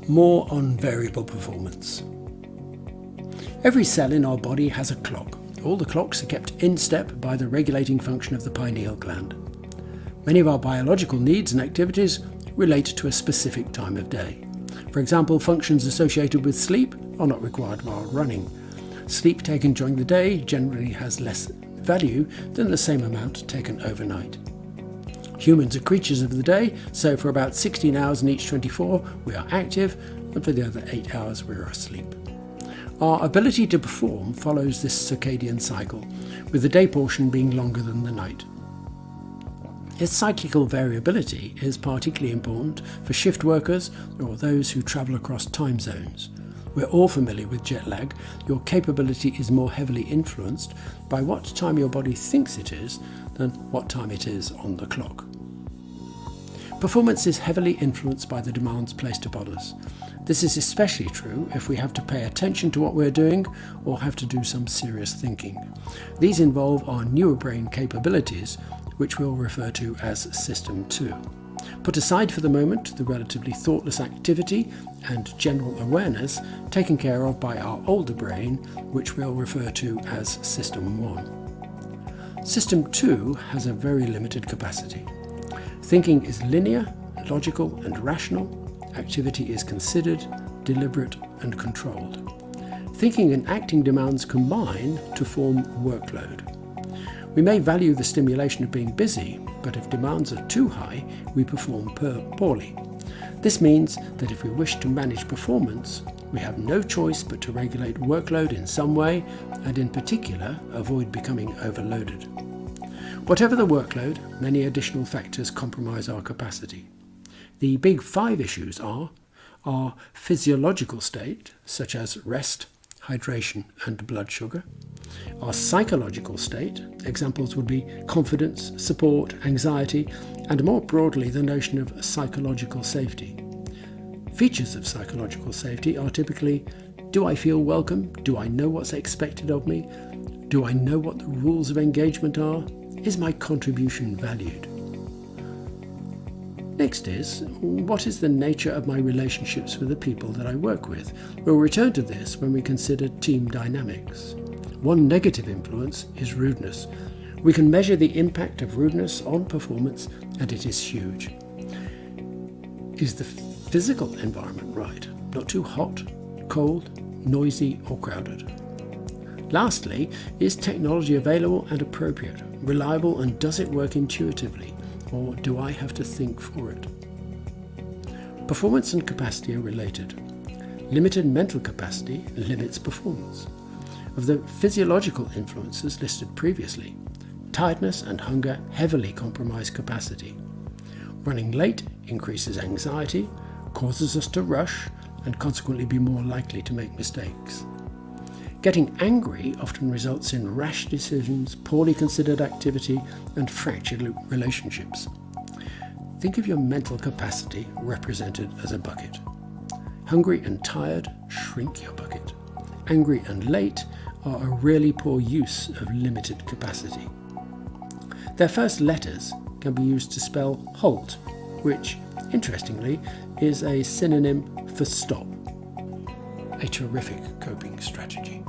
More on variable performance. Every cell in our body has a clock. All the clocks are kept in step by the regulating function of the pineal gland. Many of our biological needs and activities relate to a specific time of day. For example, functions associated with sleep are not required while running. Sleep taken during the day generally has less value than the same amount taken overnight. Humans are creatures of the day, so for about 16 hours in each 24 we are active, and for the other 8 hours we are asleep. Our ability to perform follows this circadian cycle, with the day portion being longer than the night. Its cyclical variability is particularly important for shift workers or those who travel across time zones. We're all familiar with jet lag. Your capability is more heavily influenced by what time your body thinks it is than what time it is on the clock. Performance is heavily influenced by the demands placed upon us. This is especially true if we have to pay attention to what we're doing or have to do some serious thinking. These involve our newer brain capabilities, which we'll refer to as System 2. Put aside for the moment the relatively thoughtless activity and general awareness taken care of by our older brain, which we'll refer to as System 1. System 2 has a very limited capacity. Thinking is linear, logical and rational. Activity is considered, deliberate and controlled. Thinking and acting demands combine to form workload. We may value the stimulation of being busy, but if demands are too high, we perform poorly. This means that if we wish to manage performance, we have no choice but to regulate workload in some way, and in particular, avoid becoming overloaded. Whatever the workload, many additional factors compromise our capacity. The big 5 issues are our physiological state, such as rest, hydration and blood sugar. Our psychological state, examples would be confidence, support, anxiety, and more broadly the notion of psychological safety. Features of psychological safety are typically, do I feel welcome? Do I know what's expected of me? Do I know what the rules of engagement are? Is my contribution valued? Next is, what is the nature of my relationships with the people that I work with? We'll return to this when we consider team dynamics. One negative influence is rudeness. We can measure the impact of rudeness on performance, and it is huge. Is the physical environment right? Not too hot, cold, noisy or crowded? Lastly, is technology available and appropriate, reliable, and does it work intuitively? Or do I have to think for it? Performance and capacity are related. Limited mental capacity limits performance. Of the physiological influences listed previously, tiredness and hunger heavily compromise capacity. Running late increases anxiety, causes us to rush, and consequently be more likely to make mistakes. Getting angry often results in rash decisions, poorly considered activity, and fractured relationships. Think of your mental capacity represented as a bucket. Hungry and tired shrink your bucket. Angry and late are a really poor use of limited capacity. Their first letters can be used to spell halt, which, interestingly, is a synonym for stop. A terrific coping strategy.